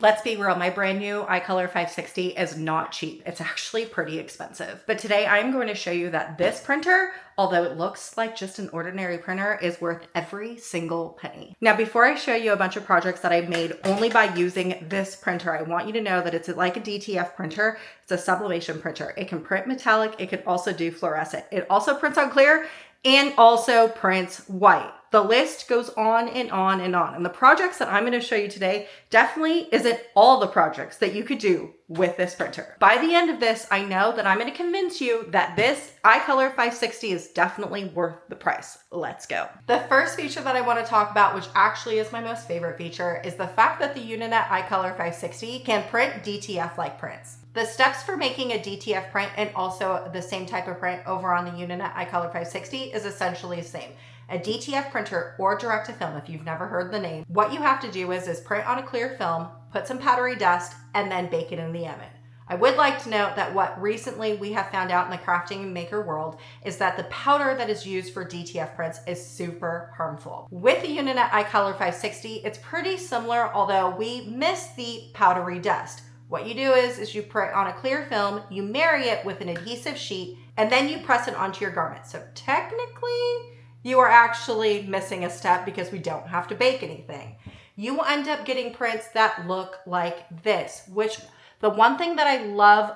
Let's be real, my brand new iColor 560 is not cheap. It's actually pretty expensive. But today I'm going to show you that this printer, although it looks like just an ordinary printer, is worth every single penny. Now, before I show you a bunch of projects that I've made only by using this printer, I want you to know that it's like a DTF printer. It's a sublimation printer. It can print metallic. It can also do fluorescent. It also prints on clear and also prints white. The list goes on and on and on. And the projects that I'm going to show you today definitely isn't all the projects that you could do with this printer. By the end of this, I know that I'm going to convince you that this iColor 560 is definitely worth the price. Let's go. The first feature that I want to talk about, which actually is my most favorite feature, is the fact that the Uninet iColor 560 can print DTF-like prints. The steps for making a DTF print and also the same type of print over on the Uninet iColor 560 is essentially the same. A DTF printer or direct to film, if you've never heard the name, what you have to do is print on a clear film, put some powdery dust, and then bake it in the oven. I would like to note that what recently we have found out in the crafting and maker world is that the powder that is used for DTF prints is super harmful. With the Uninet iColor 560, it's pretty similar, although we miss the powdery dust. What you do is you print on a clear film, you marry it with an adhesive sheet, and then you press it onto your garment. So technically, you are actually missing a step because we don't have to bake anything. You will end up getting prints that look like this, which the one thing that I love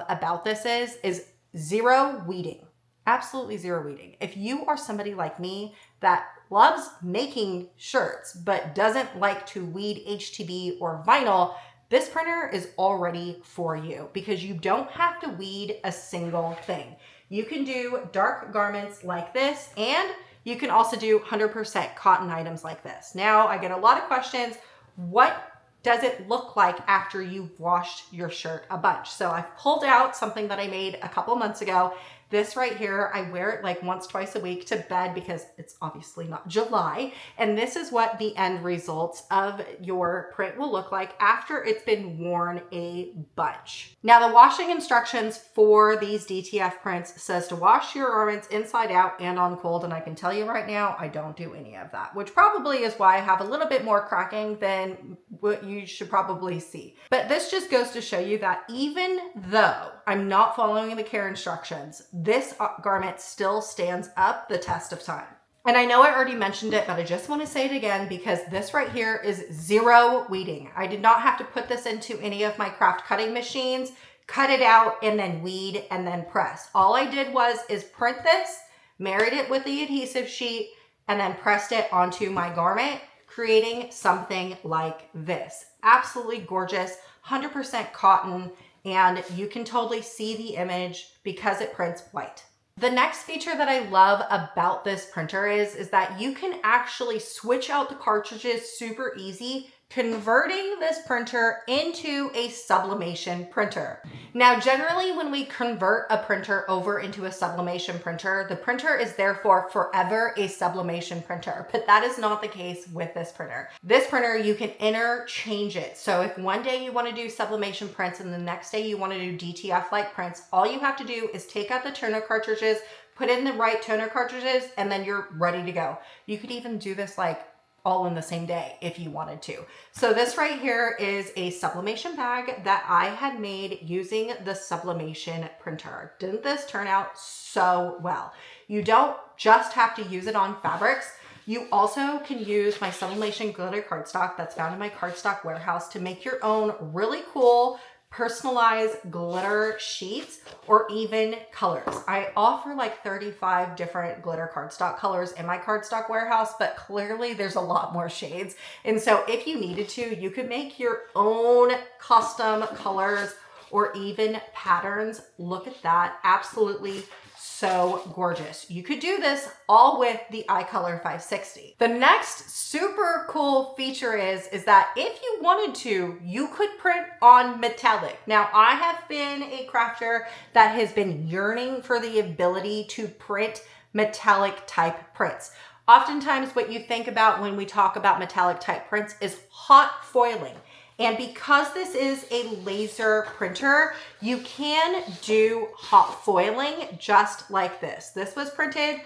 about this is zero weeding. Absolutely zero weeding. If you are somebody like me that loves making shirts but doesn't like to weed HTB or vinyl, this printer is already for you because you don't have to weed a single thing. You can do dark garments like this, and you can also do 100% cotton items like this. Now, I get a lot of questions. What does it look like after you've washed your shirt a bunch? So I've pulled out something that I made a couple months ago. This right here, I wear it like once, twice a week to bed because it's obviously not July. And this is what the end results of your print will look like after it's been worn a bunch. Now, the washing instructions for these DTF prints says to wash your garments inside out and on cold. And I can tell you right now, I don't do any of that, which probably is why I have a little bit more cracking than what you should probably see. But this just goes to show you that even though I'm not following the care instructions, this garment still stands up the test of time. And I know I already mentioned it, but I just want to say it again because this right here is zero weeding. I did not have to put this into any of my craft cutting machines, cut it out, and then weed and then press. All I did is print this, married it with the adhesive sheet, and then pressed it onto my garment, creating something like this. Absolutely gorgeous, 100% cotton, and you can totally see the image because it prints white. The next feature that I love about this printer is that you can actually switch out the cartridges super easy, converting this printer into a sublimation printer. Now, generally when we convert a printer over into a sublimation printer, the printer is therefore forever a sublimation printer, but that is not the case with this printer. This printer, you can interchange it. So if one day you want to do sublimation prints and the next day you want to do DTF-like prints, all you have to do is take out the toner cartridges, put in the right toner cartridges, and then you're ready to go. You could even do this like all in the same day if you wanted to. So this right here is a sublimation bag that I had made using the sublimation printer. Didn't this turn out so well? You don't just have to use it on fabrics. You also can use my sublimation glitter cardstock that's found in my cardstock warehouse to make your own really cool personalized glitter sheets or even colors. I offer like 35 different glitter cardstock colors in my cardstock warehouse, but clearly there's a lot more shades. And so if you needed to, you could make your own custom colors or even patterns. Look at that. Absolutely so gorgeous. You could do this all with the iColor 560. The next super cool feature is that if you wanted to, you could print on metallic. Now, I have been a crafter that has been yearning for the ability to print metallic type prints. Oftentimes what you think about when we talk about metallic type prints is hot foiling. And because this is a laser printer, you can do hot foiling just like this. This was printed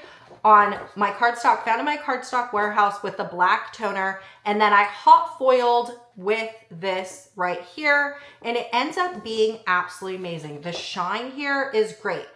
on my cardstock, found in my cardstock warehouse with the black toner, and then I hot foiled with this right here, and it ends up being absolutely amazing. The shine here is great,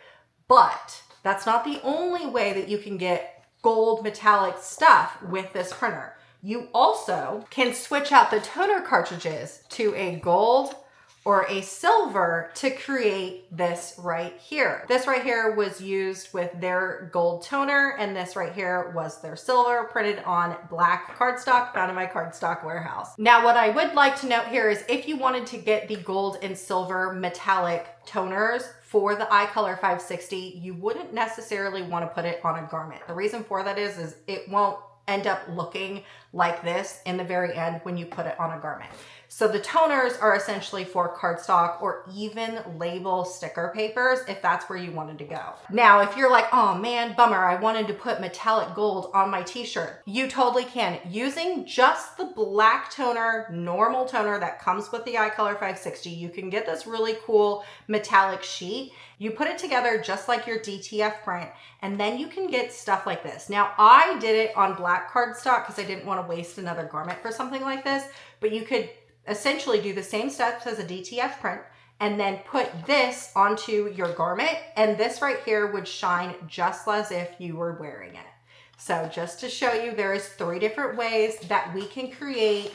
but that's not the only way that you can get gold metallic stuff with this printer. You also can switch out the toner cartridges to a gold or a silver to create this right here. This right here was used with their gold toner, and this right here was their silver, printed on black cardstock found in my cardstock warehouse. Now, what I would like to note here is if you wanted to get the gold and silver metallic toners for the iColor 560, you wouldn't necessarily want to put it on a garment. The reason for that is it won't end up looking like this in the very end when you put it on a garment. So the toners are essentially for cardstock or even label sticker papers if that's where you wanted to go. Now, if you're like, oh man, bummer, I wanted to put metallic gold on my t-shirt, you totally can. Using just the black toner, normal toner that comes with the iColor 560, you can get this really cool metallic sheet. You put it together just like your DTF print, and then you can get stuff like this. Now, I did it on black cardstock because I didn't want to waste another garment for something like this, but you could essentially do the same steps as a DTF print and then put this onto your garment, and this right here would shine just as if you were wearing it. So just to show you, there is 3 different ways that we can create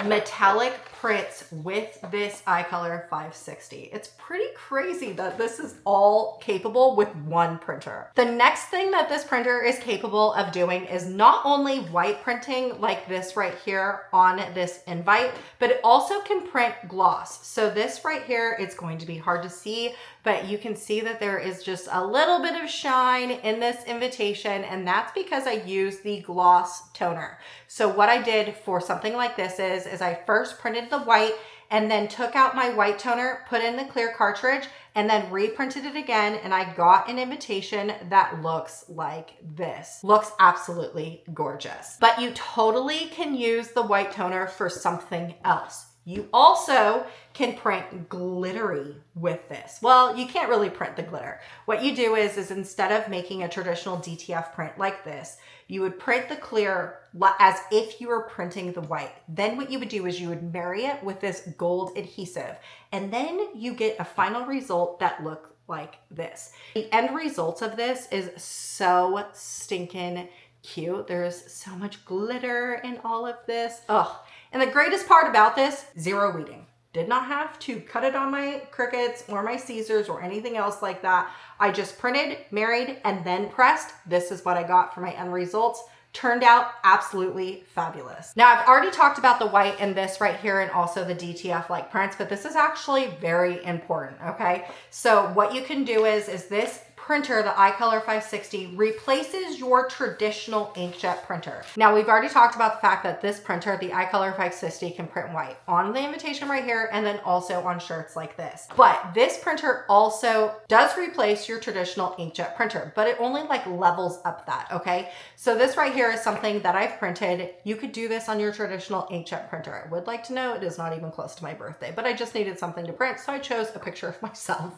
metallic prints with this iColor 560. It's pretty crazy that this is all capable with one printer. The next thing that this printer is capable of doing is not only white printing like this right here on this invite, but it also can print gloss. So this right here, it's going to be hard to see, but you can see that there is just a little bit of shine in this invitation, and that's because I used the gloss toner. So what I did for something like this is I first printed the white and then took out my white toner, put in the clear cartridge, and then reprinted it again, and I got an invitation that looks like this. Looks absolutely gorgeous. But you totally can use the white toner for something else. You also can print glittery with this. Well, you can't really print the glitter. What you do is instead of making a traditional DTF print like this, you would print the clear as if you were printing the white. Then what you would do is you would marry it with this gold adhesive, and then you get a final result that looks like this. The end result of this is so stinking cute. There's so much glitter in all of this. Ugh. And the greatest part about this, 0 weeding. Did not have to cut it on my Cricuts or my Caesars or anything else like that. I just printed, married, and then pressed. This is what I got for my end results. Turned out absolutely fabulous. Now, I've already talked about the white in this right here and also the DTF-like prints, but this is actually very important, okay? So what you can do is this printer, the iColor 560, replaces your traditional inkjet printer. Now, we've already talked about the fact that this printer, the iColor 560, can print white on the invitation right here and then also on shirts like this. But this printer also does replace your traditional inkjet printer, but it only like levels up that, okay? So this right here is something that I've printed. You could do this on your traditional inkjet printer. I would like to know it is not even close to my birthday, but I just needed something to print, so I chose a picture of myself.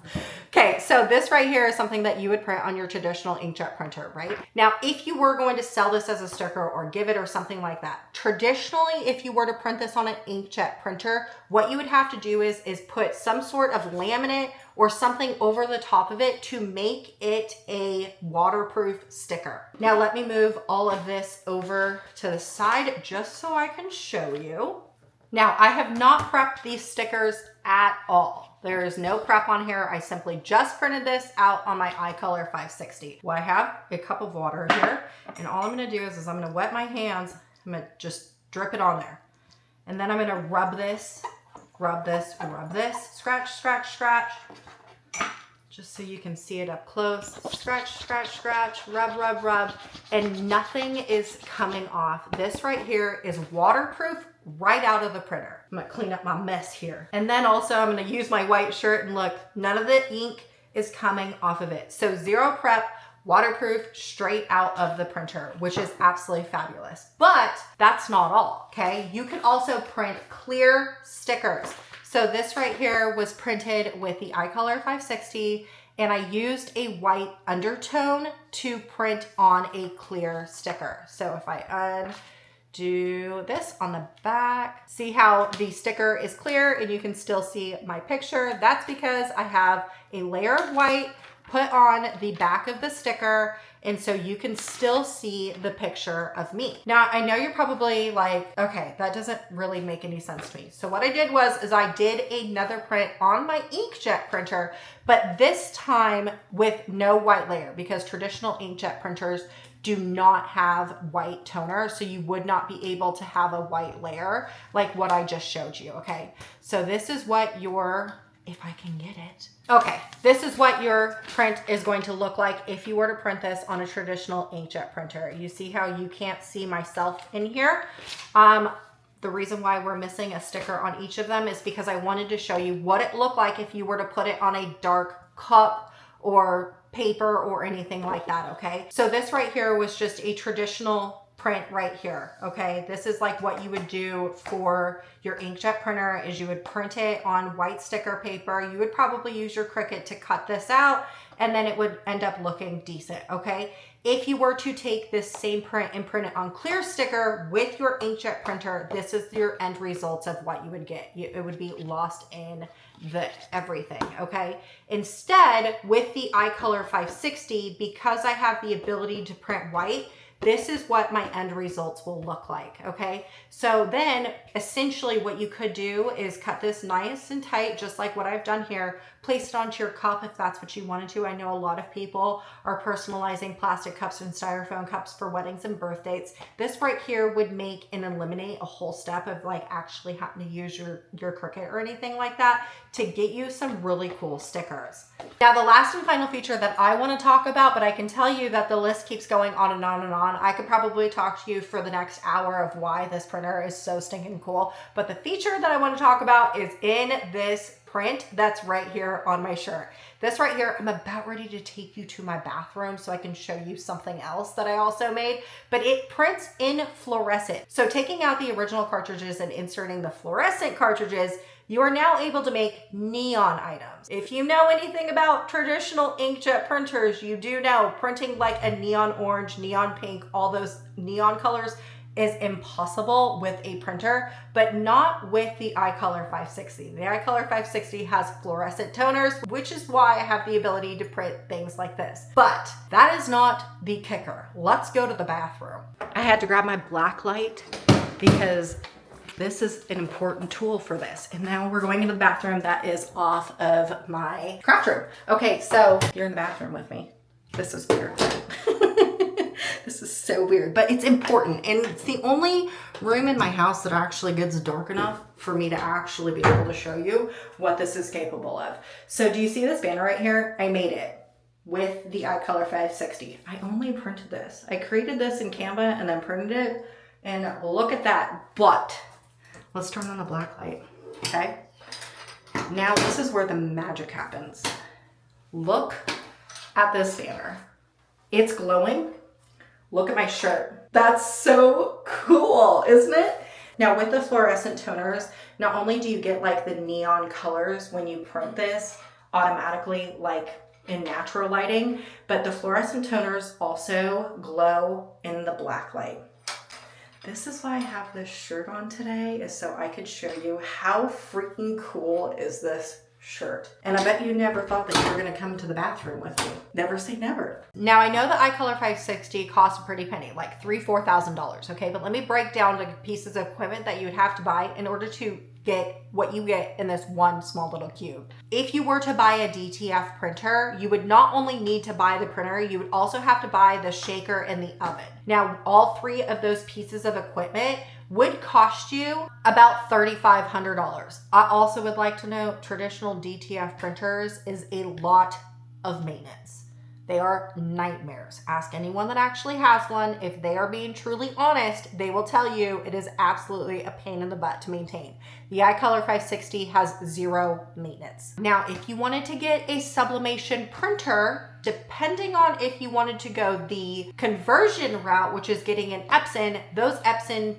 Okay, so this right here is something that you would print on your traditional inkjet printer, right? Now, if you were going to sell this as a sticker or give it or something like that, traditionally, if you were to print this on an inkjet printer, what you would have to do is put some sort of laminate or something over the top of it to make it a waterproof sticker. Now, let me move all of this over to the side just so I can show you. Now, I have not prepped these stickers at all. There is no prep on here. I simply just printed this out on my iColor 560. Well, I have a cup of water here, and all I'm gonna do is I'm gonna wet my hands. I'm gonna just drip it on there. And then I'm gonna rub this, scratch, scratch, scratch, just so you can see it up close. Scratch, scratch, scratch, rub, rub, rub, and nothing is coming off. This right here is waterproof right out of the printer. I'm gonna clean up my mess here. And then also I'm gonna use my white shirt, and look, none of the ink is coming off of it. So 0 prep, waterproof, straight out of the printer, which is absolutely fabulous. But that's not all, okay? You can also print clear stickers. So this right here was printed with the iColor 560, and I used a white undertone to print on a clear sticker. So if I undo this on the back, see how the sticker is clear and you can still see my picture? That's because I have a layer of white put on the back of the sticker, and so you can still see the picture of me. Now, I know you're probably like, okay, that doesn't really make any sense to me. So what I did is I did another print on my inkjet printer, but this time with no white layer, because traditional inkjet printers do not have white toner, so you would not be able to have a white layer like what I just showed you, okay? So this is what your, if I can get it. Okay, this is what your print is going to look like if you were to print this on a traditional inkjet printer. You see how you can't see myself in here? The reason why we're missing a sticker on each of them is because I wanted to show you what it looked like if you were to put it on a dark cup or paper or anything like that, okay? So this right here was just a traditional print right here, okay? This is like what you would do for your inkjet printer is you would print it on white sticker paper. You would probably use your Cricut to cut this out, and then it would end up looking decent, okay? If you were to take this same print and print it on clear sticker with your inkjet printer, this is your end results of what you would get. It would be lost in the everything, okay? Instead, with the iColor 560, because I have the ability to print white, this is what my end results will look like, okay? So then essentially what you could do is cut this nice and tight, just like what I've done here, place it onto your cup if that's what you wanted to. I know a lot of people are personalizing plastic cups and styrofoam cups for weddings and birthdays. This right here would make and eliminate a whole step of like actually having to use your Cricut or anything like that to get you some really cool stickers. Now, the last and final feature that I want to talk about, but I can tell you that the list keeps going on and on and on. I could probably talk to you for the next hour of why this printer is so stinking cool. But the feature that I want to talk about is in this print that's right here on my shirt. This right here, I'm about ready to take you to my bathroom so I can show you something else that I also made, but it prints in fluorescent. So taking out the original cartridges and inserting the fluorescent cartridges, you are now able to make neon items. If you know anything about traditional inkjet printers, you do know printing like a neon orange, neon pink, all those neon colors is impossible with a printer, but not with the iColor 560. The iColor 560 has fluorescent toners, which is why I have the ability to print things like this. But that is not the kicker. Let's go to the bathroom. I had to grab my black light because this is an important tool for this. And now we're going into the bathroom that is off of my craft room. Okay, so you're in the bathroom with me. This is weird. This is so weird, but it's important. And it's the only room in my house that actually gets dark enough for me to actually be able to show you what this is capable of. So do you see this banner right here? I made it with the iColor 560. I only printed this. I created this in Canva and then printed it. And look at that. But let's turn on the black light, okay? Now this is where the magic happens. Look at this banner. It's glowing. Look at my shirt. That's so cool, isn't it? Now with the fluorescent toners, not only do you get like the neon colors when you print this automatically like in natural lighting, but the fluorescent toners also glow in the black light. This is why I have this shirt on today, is so I could show you how freaking cool is this shirt. And I bet you never thought that you were gonna come to the bathroom with me. Never say never. Now I know the iColor 560 costs a pretty penny, like $3,000-$4,000, okay? But let me break down the pieces of equipment that you would have to buy in order to get what you get in this one small little cube. If you were to buy a DTF printer, you would not only need to buy the printer, you would also have to buy the shaker and the oven. Now, all three of those pieces of equipment would cost you about $3,500. I also would like to note traditional DTF printers is a lot of maintenance. They are nightmares. Ask anyone that actually has one. If they are being truly honest, they will tell you it is absolutely a pain in the butt to maintain. The iColor 560 has zero maintenance. Now, if you wanted to get a sublimation printer, depending on if you wanted to go the conversion route, which is getting an Epson, those Epson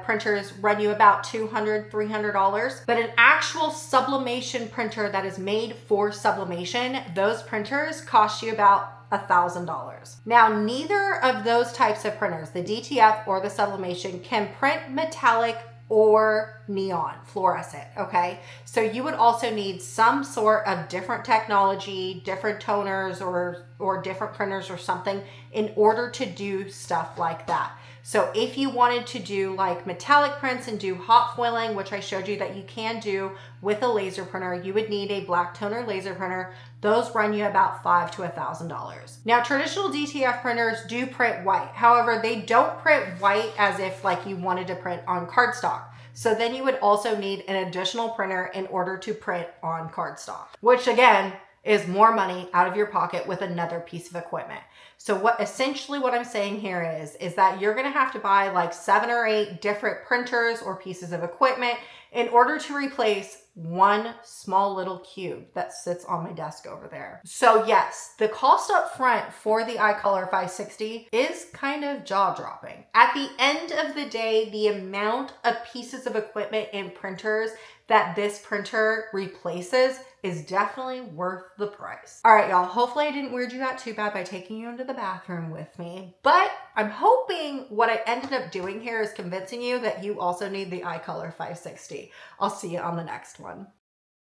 printers run you about $200, $300, but an actual sublimation printer that is made for sublimation, those printers cost you about $1,000. Now, neither of those types of printers, the DTF or the sublimation, can print metallic or neon fluorescent, okay? So you would also need some sort of different technology, different toners or different printers or something in order to do stuff like that. So if you wanted to do like metallic prints and do hot foiling, which I showed you that you can do with a laser printer, you would need a black toner laser printer. Those run you about $5,000 to $1,000. Now, traditional DTF printers do print white. However, they don't print white as if like you wanted to print on cardstock. So then you would also need an additional printer in order to print on cardstock, which again is more money out of your pocket with another piece of equipment. So what I'm saying here is that you're gonna have to buy like 7 or 8 different printers or pieces of equipment in order to replace one small little cube that sits on my desk over there. So yes, the cost up front for the iColor 560 is kind of jaw-dropping. At the end of the day, the amount of pieces of equipment and printers that this printer replaces is definitely worth the price. All right, y'all, hopefully I didn't weird you out too bad by taking you into the bathroom with me, but I'm hoping what I ended up doing here is convincing you that you also need the iColor 560. I'll see you on the next one.